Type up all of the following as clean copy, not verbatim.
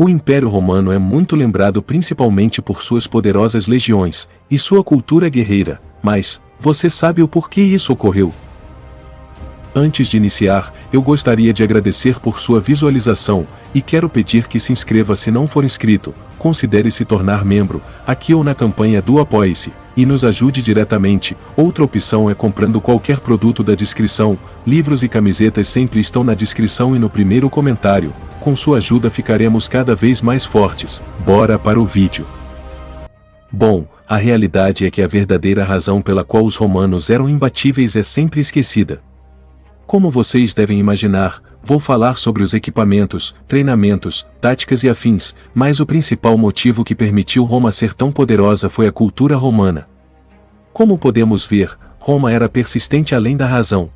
O Império Romano é muito lembrado principalmente por suas poderosas legiões e sua cultura guerreira, mas você sabe o porquê isso ocorreu? Antes de iniciar, eu gostaria de agradecer por sua visualização e quero pedir que se inscreva se não for inscrito, considere se tornar membro, aqui ou na campanha do Apoie-se, e nos ajude diretamente. Outra opção é comprando qualquer produto da descrição, livros e camisetas sempre estão na descrição e no primeiro comentário. Com sua ajuda ficaremos cada vez mais fortes. Bora para o vídeo. Bom, a realidade é que a verdadeira razão pela qual os romanos eram imbatíveis é sempre esquecida. Como vocês devem imaginar, vou falar sobre os equipamentos, treinamentos, táticas e afins, mas o principal motivo que permitiu Roma ser tão poderosa foi a cultura romana. Como podemos ver, Roma era persistente além da razão.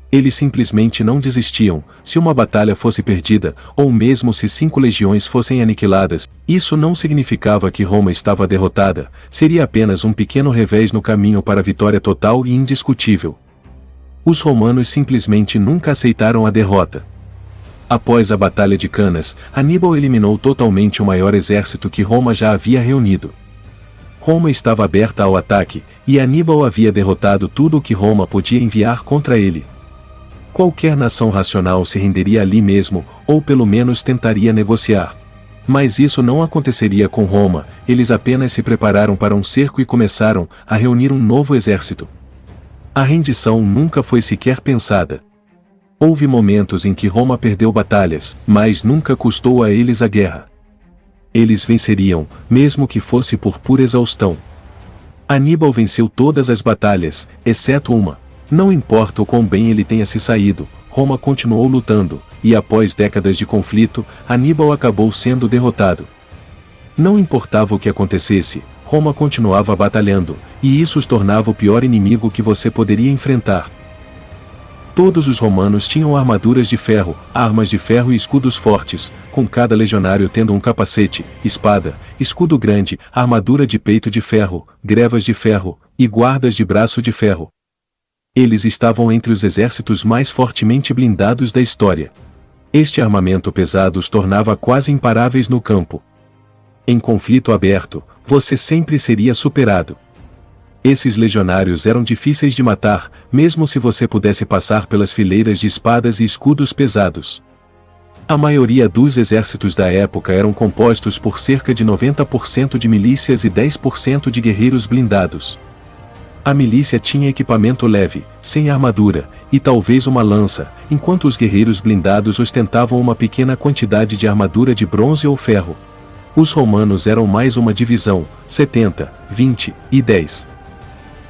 Eles simplesmente não desistiam. Se uma batalha fosse perdida, ou mesmo se 5 legiões fossem aniquiladas, isso não significava que Roma estava derrotada, seria apenas um pequeno revés no caminho para a vitória total e indiscutível. Os romanos simplesmente nunca aceitaram a derrota. Após a Batalha de Canas, Aníbal eliminou totalmente o maior exército que Roma já havia reunido. Roma estava aberta ao ataque, e Aníbal havia derrotado tudo o que Roma podia enviar contra ele. Qualquer nação racional se renderia ali mesmo, ou pelo menos tentaria negociar. Mas isso não aconteceria com Roma, eles apenas se prepararam para um cerco e começaram a reunir um novo exército. A rendição nunca foi sequer pensada. Houve momentos em que Roma perdeu batalhas, mas nunca custou a eles a guerra. Eles venceriam, mesmo que fosse por pura exaustão. Aníbal venceu todas as batalhas, exceto uma. Não importa o quão bem ele tenha se saído, Roma continuou lutando, e após décadas de conflito, Aníbal acabou sendo derrotado. Não importava o que acontecesse, Roma continuava batalhando, e isso os tornava o pior inimigo que você poderia enfrentar. Todos os romanos tinham armaduras de ferro, armas de ferro e escudos fortes, com cada legionário tendo um capacete, espada, escudo grande, armadura de peito de ferro, grevas de ferro, e guardas de braço de ferro. Eles estavam entre os exércitos mais fortemente blindados da história. Este armamento pesado os tornava quase imparáveis no campo. Em conflito aberto, você sempre seria superado. Esses legionários eram difíceis de matar, mesmo se você pudesse passar pelas fileiras de espadas e escudos pesados. A maioria dos exércitos da época eram compostos por cerca de 90% de milícias e 10% de guerreiros blindados. A milícia tinha equipamento leve, sem armadura, e talvez uma lança, enquanto os guerreiros blindados ostentavam uma pequena quantidade de armadura de bronze ou ferro. Os romanos eram mais uma divisão, 70, 20 e 10.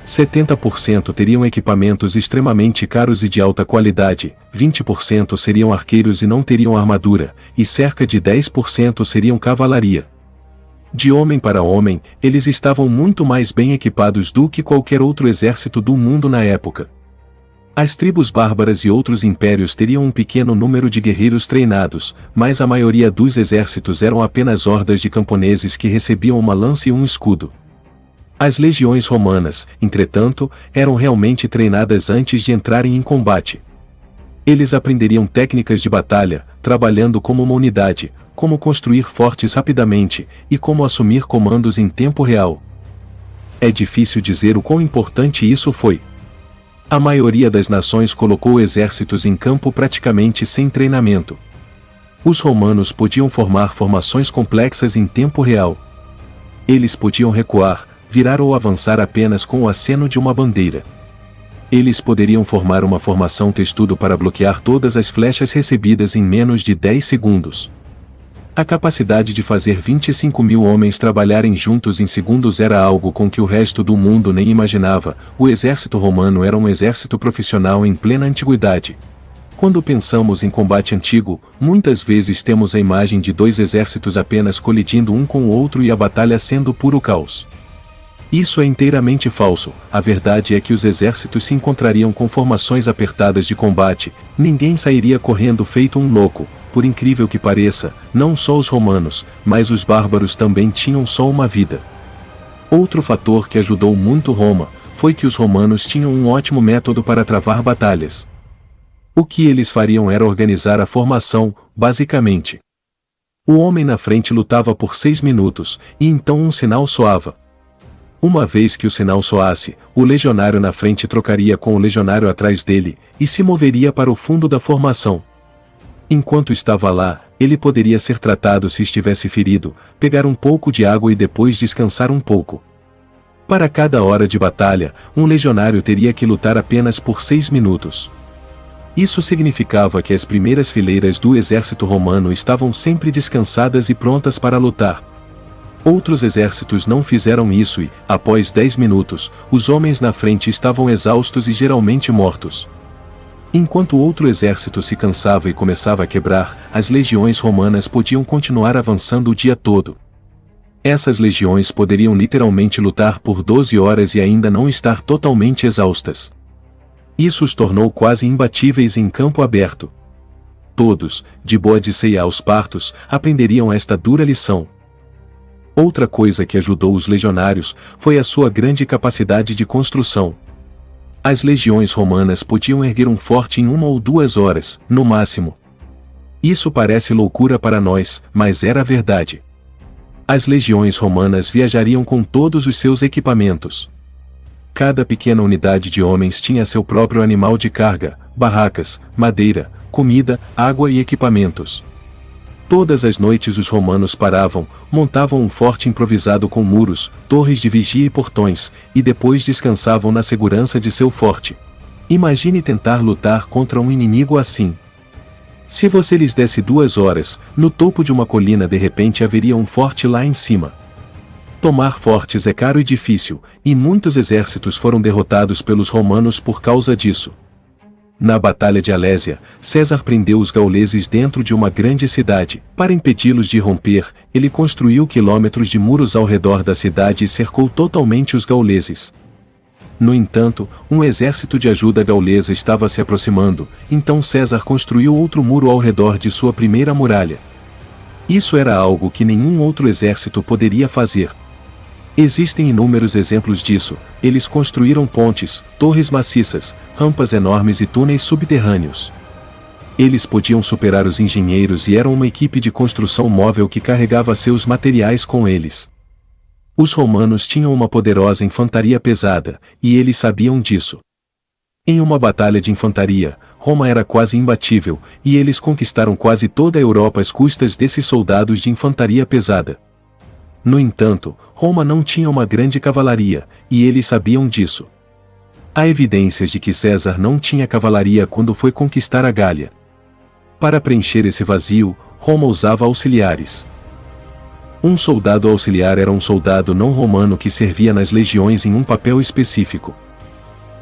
70% teriam equipamentos extremamente caros e de alta qualidade, 20% seriam arqueiros e não teriam armadura, e cerca de 10% seriam cavalaria. De homem para homem, eles estavam muito mais bem equipados do que qualquer outro exército do mundo na época. As tribos bárbaras e outros impérios teriam um pequeno número de guerreiros treinados, mas a maioria dos exércitos eram apenas hordas de camponeses que recebiam uma lança e um escudo. As legiões romanas, entretanto, eram realmente treinadas antes de entrarem em combate. Eles aprenderiam técnicas de batalha, trabalhando como uma unidade, como construir fortes rapidamente, e como assumir comandos em tempo real. É difícil dizer o quão importante isso foi. A maioria das nações colocou exércitos em campo praticamente sem treinamento. Os romanos podiam formar formações complexas em tempo real. Eles podiam recuar, virar ou avançar apenas com o aceno de uma bandeira. Eles poderiam formar uma formação textudo para bloquear todas as flechas recebidas em menos de 10 segundos. A capacidade de fazer 25.000 homens trabalharem juntos em segundos era algo com que o resto do mundo nem imaginava. O exército romano era um exército profissional em plena antiguidade. Quando pensamos em combate antigo, muitas vezes temos a imagem de 2 exércitos apenas colidindo um com o outro e a batalha sendo puro caos. Isso é inteiramente falso. A verdade é que os exércitos se encontrariam com formações apertadas de combate, ninguém sairia correndo feito um louco. Por incrível que pareça, não só os romanos, mas os bárbaros também tinham só uma vida. Outro fator que ajudou muito Roma, foi que os romanos tinham um ótimo método para travar batalhas. O que eles fariam era organizar a formação, basicamente. O homem na frente lutava por 6 minutos, e então um sinal soava. Uma vez que o sinal soasse, o legionário na frente trocaria com o legionário atrás dele, e se moveria para o fundo da formação. Enquanto estava lá, ele poderia ser tratado se estivesse ferido, pegar um pouco de água e depois descansar um pouco. Para cada hora de batalha, um legionário teria que lutar apenas por 6 minutos. Isso significava que as primeiras fileiras do exército romano estavam sempre descansadas e prontas para lutar. Outros exércitos não fizeram isso e, após 10 minutos, os homens na frente estavam exaustos e geralmente mortos. Enquanto outro exército se cansava e começava a quebrar, as legiões romanas podiam continuar avançando o dia todo. Essas legiões poderiam literalmente lutar por 12 horas e ainda não estar totalmente exaustas. Isso os tornou quase imbatíveis em campo aberto. Todos, de Boadicea aos Partos, aprenderiam esta dura lição. Outra coisa que ajudou os legionários foi a sua grande capacidade de construção. As legiões romanas podiam erguer um forte em 1 ou 2 horas, no máximo. Isso parece loucura para nós, mas era verdade. As legiões romanas viajariam com todos os seus equipamentos. Cada pequena unidade de homens tinha seu próprio animal de carga, barracas, madeira, comida, água e equipamentos. Todas as noites os romanos paravam, montavam um forte improvisado com muros, torres de vigia e portões, e depois descansavam na segurança de seu forte. Imagine tentar lutar contra um inimigo assim. Se você lhes desse 2 horas, no topo de uma colina de repente haveria um forte lá em cima. Tomar fortes é caro e difícil, e muitos exércitos foram derrotados pelos romanos por causa disso. Na Batalha de Alésia, César prendeu os gauleses dentro de uma grande cidade. Para impedi-los de romper, ele construiu quilômetros de muros ao redor da cidade e cercou totalmente os gauleses. No entanto, um exército de ajuda gaulesa estava se aproximando, então César construiu outro muro ao redor de sua primeira muralha. Isso era algo que nenhum outro exército poderia fazer. Existem inúmeros exemplos disso. Eles construíram pontes, torres maciças, rampas enormes e túneis subterrâneos. Eles podiam superar os engenheiros e eram uma equipe de construção móvel que carregava seus materiais com eles. Os romanos tinham uma poderosa infantaria pesada, e eles sabiam disso. Em uma batalha de infantaria, Roma era quase imbatível, e eles conquistaram quase toda a Europa às custas desses soldados de infantaria pesada. No entanto, Roma não tinha uma grande cavalaria, e eles sabiam disso. Há evidências de que César não tinha cavalaria quando foi conquistar a Gália. Para preencher esse vazio, Roma usava auxiliares. Um soldado auxiliar era um soldado não romano que servia nas legiões em um papel específico.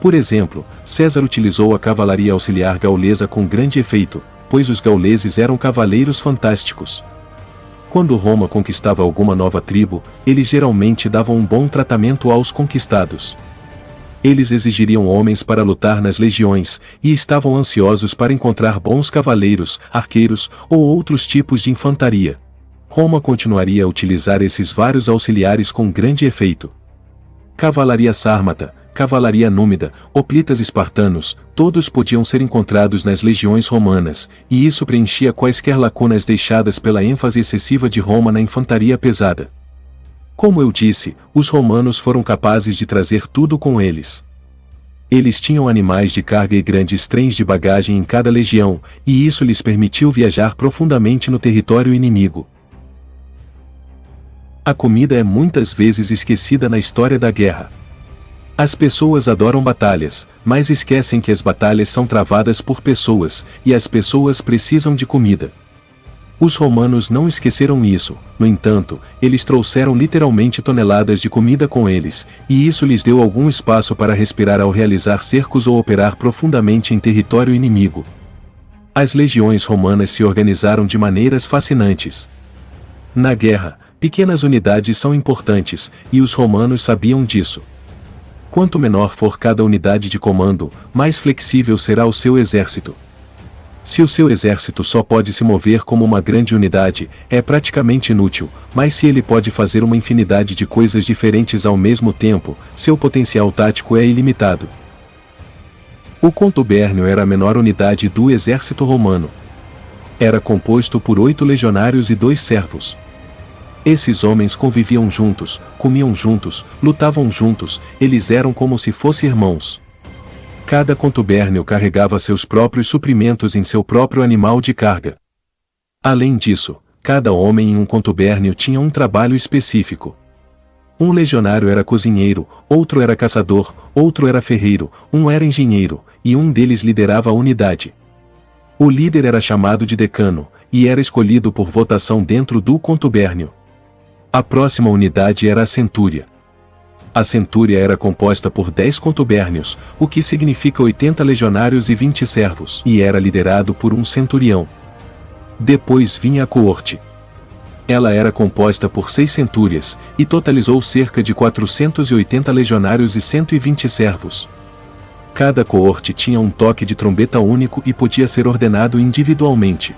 Por exemplo, César utilizou a cavalaria auxiliar gaulesa com grande efeito, pois os gauleses eram cavaleiros fantásticos. Quando Roma conquistava alguma nova tribo, eles geralmente davam um bom tratamento aos conquistados. Eles exigiriam homens para lutar nas legiões, e estavam ansiosos para encontrar bons cavaleiros, arqueiros ou outros tipos de infantaria. Roma continuaria a utilizar esses vários auxiliares com grande efeito. Cavalaria sármata, cavalaria númida, hoplitas espartanos, todos podiam ser encontrados nas legiões romanas, e isso preenchia quaisquer lacunas deixadas pela ênfase excessiva de Roma na infantaria pesada. Como eu disse, os romanos foram capazes de trazer tudo com eles. Eles tinham animais de carga e grandes trens de bagagem em cada legião, e isso lhes permitiu viajar profundamente no território inimigo. A comida é muitas vezes esquecida na história da guerra. As pessoas adoram batalhas, mas esquecem que as batalhas são travadas por pessoas, e as pessoas precisam de comida. Os romanos não esqueceram isso, no entanto, eles trouxeram literalmente toneladas de comida com eles, e isso lhes deu algum espaço para respirar ao realizar cercos ou operar profundamente em território inimigo. As legiões romanas se organizaram de maneiras fascinantes. Na guerra, pequenas unidades são importantes, e os romanos sabiam disso. Quanto menor for cada unidade de comando, mais flexível será o seu exército. Se o seu exército só pode se mover como uma grande unidade, é praticamente inútil, mas se ele pode fazer uma infinidade de coisas diferentes ao mesmo tempo, seu potencial tático é ilimitado. O contubérnio era a menor unidade do exército romano. Era composto por 8 legionários e 2 servos. Esses homens conviviam juntos, comiam juntos, lutavam juntos, eles eram como se fossem irmãos. Cada contubérnio carregava seus próprios suprimentos em seu próprio animal de carga. Além disso, cada homem em um contubérnio tinha um trabalho específico. Um legionário era cozinheiro, outro era caçador, outro era ferreiro, um era engenheiro, e um deles liderava a unidade. O líder era chamado de decano, e era escolhido por votação dentro do contubérnio. A próxima unidade era a centúria. A centúria era composta por 10 contubérnios, o que significa 80 legionários e 20 servos, e era liderado por um centurião. Depois vinha a coorte. Ela era composta por 6 centúrias, e totalizou cerca de 480 legionários e 120 servos. Cada coorte tinha um toque de trombeta único e podia ser ordenado individualmente.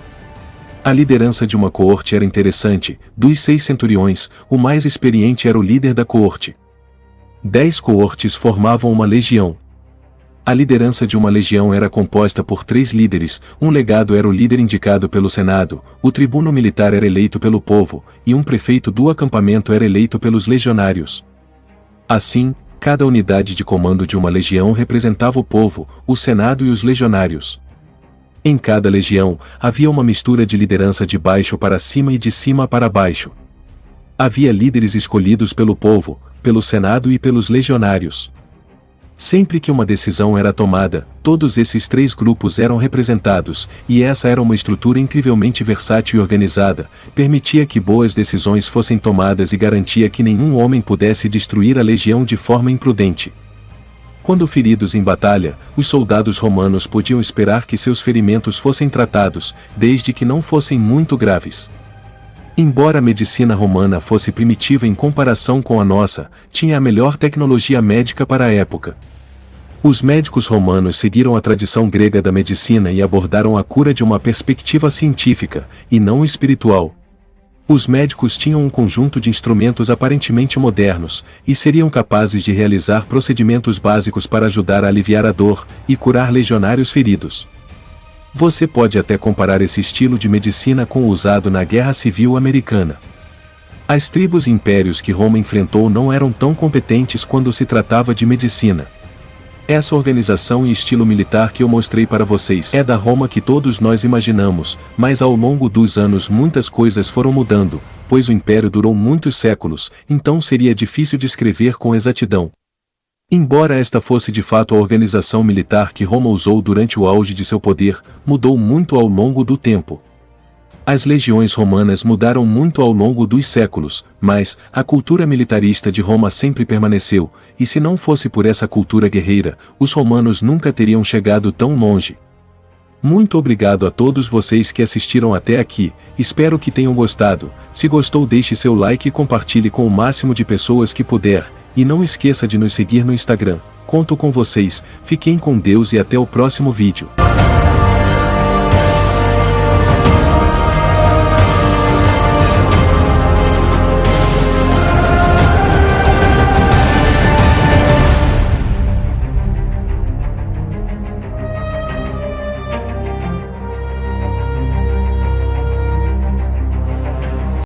A liderança de uma coorte era interessante. Dos 6 centuriões, o mais experiente era o líder da coorte. 10 coortes formavam uma legião. A liderança de uma legião era composta por 3 líderes, um legado era o líder indicado pelo Senado, o tribuno militar era eleito pelo povo, e um prefeito do acampamento era eleito pelos legionários. Assim, cada unidade de comando de uma legião representava o povo, o Senado e os legionários. Em cada legião, havia uma mistura de liderança de baixo para cima e de cima para baixo. Havia líderes escolhidos pelo povo, pelo Senado e pelos legionários. Sempre que uma decisão era tomada, todos esses 3 grupos eram representados, e essa era uma estrutura incrivelmente versátil e organizada, permitia que boas decisões fossem tomadas e garantia que nenhum homem pudesse destruir a legião de forma imprudente. Quando feridos em batalha, os soldados romanos podiam esperar que seus ferimentos fossem tratados, desde que não fossem muito graves. Embora a medicina romana fosse primitiva em comparação com a nossa, tinha a melhor tecnologia médica para a época. Os médicos romanos seguiram a tradição grega da medicina e abordaram a cura de uma perspectiva científica, e não espiritual. Os médicos tinham um conjunto de instrumentos aparentemente modernos, e seriam capazes de realizar procedimentos básicos para ajudar a aliviar a dor e curar legionários feridos. Você pode até comparar esse estilo de medicina com o usado na Guerra Civil Americana. As tribos e impérios que Roma enfrentou não eram tão competentes quando se tratava de medicina. Essa organização e estilo militar que eu mostrei para vocês é da Roma que todos nós imaginamos, mas ao longo dos anos muitas coisas foram mudando, pois o império durou muitos séculos, então seria difícil descrever com exatidão. Embora esta fosse de fato a organização militar que Roma usou durante o auge de seu poder, mudou muito ao longo do tempo. As legiões romanas mudaram muito ao longo dos séculos, mas a cultura militarista de Roma sempre permaneceu, e se não fosse por essa cultura guerreira, os romanos nunca teriam chegado tão longe. Muito obrigado a todos vocês que assistiram até aqui, espero que tenham gostado. Se gostou, deixe seu like e compartilhe com o máximo de pessoas que puder, e não esqueça de nos seguir no Instagram. Conto com vocês, fiquem com Deus e até o próximo vídeo.